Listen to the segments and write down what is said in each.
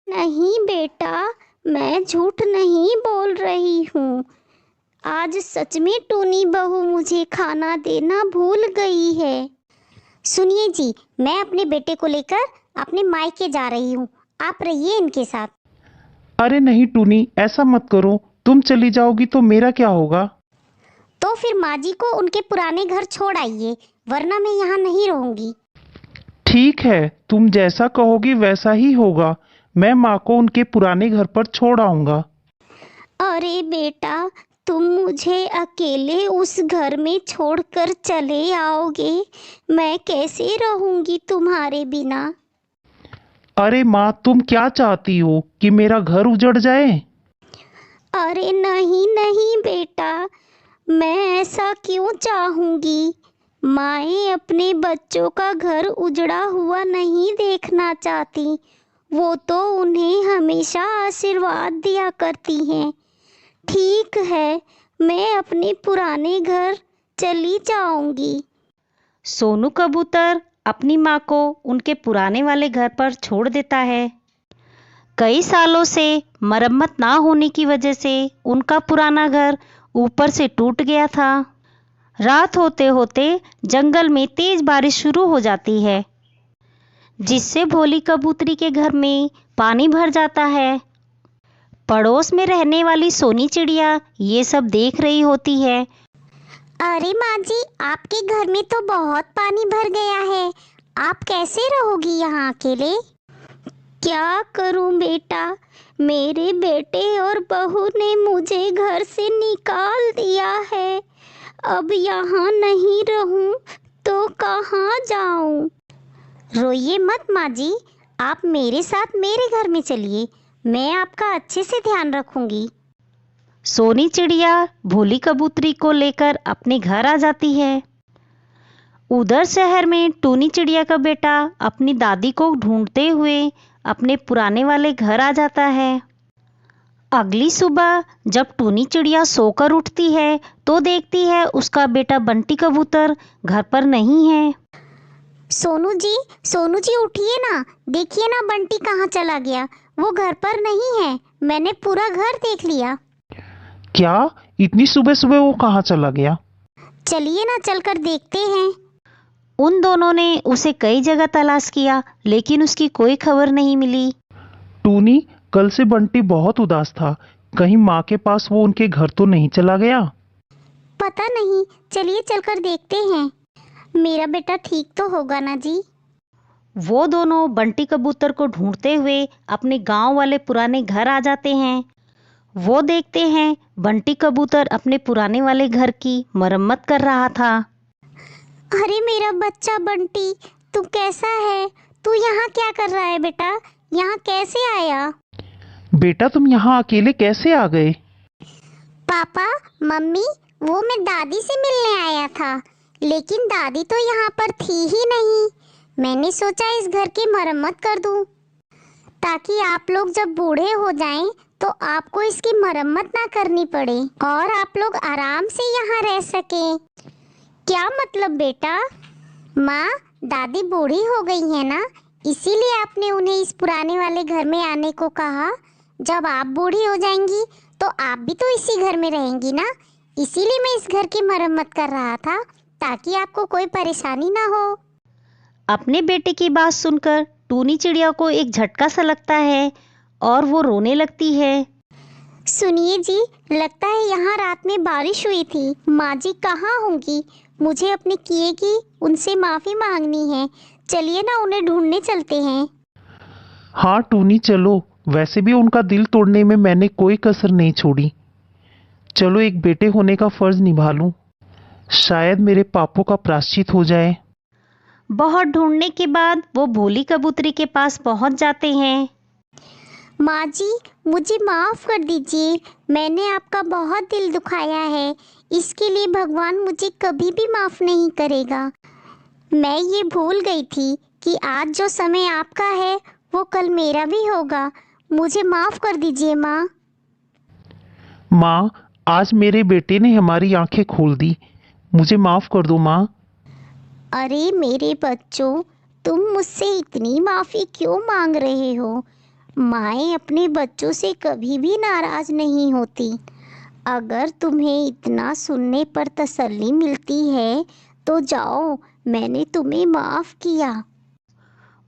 नहीं बेटा, मैं झूठ नहीं बोल रही हूँ। आज सच में टूनी बहू मुझे खाना देना भूल गई है। सुनिए जी, मैं अपने बेटे को लेकर अपने मायके जा रही हूँ। आप रहिए इनके साथ। अरे नहीं टूनी, ऐसा मत करो। तुम चली जाओगी तो मेरा क्या होगा? तो फिर माँ जी को उनके पुराने घर छोड़ आइए, वरना मैं यहाँ नहीं रहूँगी। ठीक है, तुम जैसा कहोगी वैसा ही होगा। मैं माँ को उनके पुराने घर पर छोड़ आऊंगा। अरे बेटा, तुम मुझे अकेले उस घर में छोड़कर चले आओगे? मैं कैसे रहूँगी तुम्हारे बिना? अरे माँ, तुम क्या चाहती हो कि मेरा घर उजड़ जाए? अरे नहीं नहीं बेटा, मैं ऐसा क्यों चाहूँगी? माएँ अपने बच्चों का घर उजड़ा हुआ नहीं देखना चाहती। वो तो उन्हें हमेशा आशीर्वाद दिया करती हैं। ठीक है, मैं अपने पुराने घर चली जाऊंगी। सोनू कबूतर अपनी माँ को उनके पुराने वाले घर पर छोड़ देता है। कई सालों से मरम्मत ना होने की वजह से उनका पुराना घर ऊपर से टूट गया था। रात होते होते जंगल में तेज बारिश शुरू हो जाती है, जिससे भोली कबूतरी के घर में पानी भर जाता है। पड़ोस में रहने वाली सोनी चिड़िया ये सब देख रही होती है। अरे माँ जी, आपके घर में तो बहुत पानी भर गया है। आप कैसे रहोगी यहाँ अकेले? क्या करूँ बेटा, मेरे बेटे और बहू ने मुझे घर से निकाल दिया है। अब यहाँ नहीं रहूँ तो कहाँ जाऊँ? रोइए मत माँ जी, आप मेरे साथ मेरे घर में चलिए। मैं आपका अच्छे से ध्यान रखूंगी। सोनी चिड़िया भोली कबूतरी को लेकर अपने घर आ जाती है। उधर शहर में टूनी चिड़िया का बेटा अपनी दादी को ढूंढते हुए अपने पुराने वाले घर आ जाता है। अगली सुबह जब टूनी चिड़िया सोकर उठती है तो देखती है उसका बेटा बंटी कबूतर घर पर नहीं है। सोनू जी उठिए ना, देखिए ना बंटी कहाँ चला गया। वो घर पर नहीं है, मैंने पूरा घर देख लिया। क्या? इतनी सुबह सुबह वो कहाँ चला गया? चलिए ना, चलकर देखते हैं। उन दोनों ने उसे कई जगह तलाश किया, लेकिन उसकी कोई खबर नहीं मिली। टूनी, कल से बंटी बहुत उदास था। कहीं माँ के पास वो उनके घर तो नहीं चला गया? पता नहीं, चलिए चलकर देखते हैं। मेरा बेटा ठीक तो होगा ना जी? वो दोनों बंटी कबूतर को ढूंढते हुए अपने गांव वाले पुराने घर आ जाते हैं। वो देखते हैं बंटी कबूतर अपने पुराने वाले घर की मरम्मत कर रहा था। अरे मेरा बच्चा बंटी, तू कैसा है? तू यहाँ क्या कर रहा है बेटा? यहाँ कैसे आया? बेटा, तुम यहाँ अकेले कैसे आ गए? पापा, मम्मी, वो मैं दादी से मिलने आया था, लेकिन दादी तो यहाँ पर थी ही नहीं। मैंने सोचा इस घर की मरम्मत कर दूं, ताकि आप लोग जब बूढ़े हो जाएं तो आपको इसकी मरम्मत ना करनी पड़े और आप लोग आराम से यहाँ रह सकें। क्या मतलब बेटा? माँ, दादी बूढ़ी हो गई है ना, इसीलिए आपने उन्हें इस पुराने वाले घर में आने को कहा। जब आप बूढ़ी हो जाएंगी तो आप भी तो इसी घर में रहेंगी ना। इसीलिए मैं इस घर की मरम्मत कर रहा था, ताकि आपको कोई परेशानी ना हो। अपने बेटे की बात सुनकर टूनी चिड़िया को एक झटका सा लगता है और वो रोने लगती है। सुनिए जी, लगता है यहाँ रात में बारिश हुई थी। माँ जी कहाँ होंगी? मुझे अपने किए की उनसे माफ़ी मांगनी है। चलिए ना, उन्हें ढूंढने चलते हैं। हाँ टूनी, चलो। वैसे भी उनका दिल तोड़ने में मैंने कोई कसर नहीं छोड़ी। चलो, एक बेटे होने का फर्ज निभा लूं। शायद मेरे पापों का प्रायश्चित हो जाए। बहुत ढूंढने के बाद वो भोली कबूतरी के पास पहुंच जाते हैं। माँ जी, मुझे माफ़ कर दीजिए। मैंने आपका बहुत दिल दुखाया है। इसके लिए भगवान मुझे कभी भी माफ़ नहीं करेगा। मैं ये भूल गई थी कि आज जो समय आपका है वो कल मेरा भी होगा। मुझे माफ़ कर दीजिए माँ। माँ, आज मेरे बेटे ने हमारी आंखें खोल दी। मुझे माफ कर दो माँ। अरे मेरे बच्चों, तुम मुझसे इतनी माफ़ी क्यों मांग रहे हो? माएँ अपने बच्चों से कभी भी नाराज नहीं होती। अगर तुम्हें इतना सुनने पर तसल्ली मिलती है तो जाओ, मैंने तुम्हें माफ किया।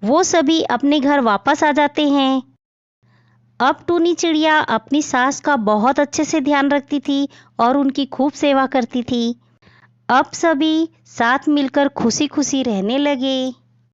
वो सभी अपने घर वापस आ जाते हैं। अब टूनी चिड़िया अपनी सास का बहुत अच्छे से ध्यान रखती थी और उनकी खूब सेवा करती थी। अब सभी साथ मिलकर खुशी खुशी रहने लगे।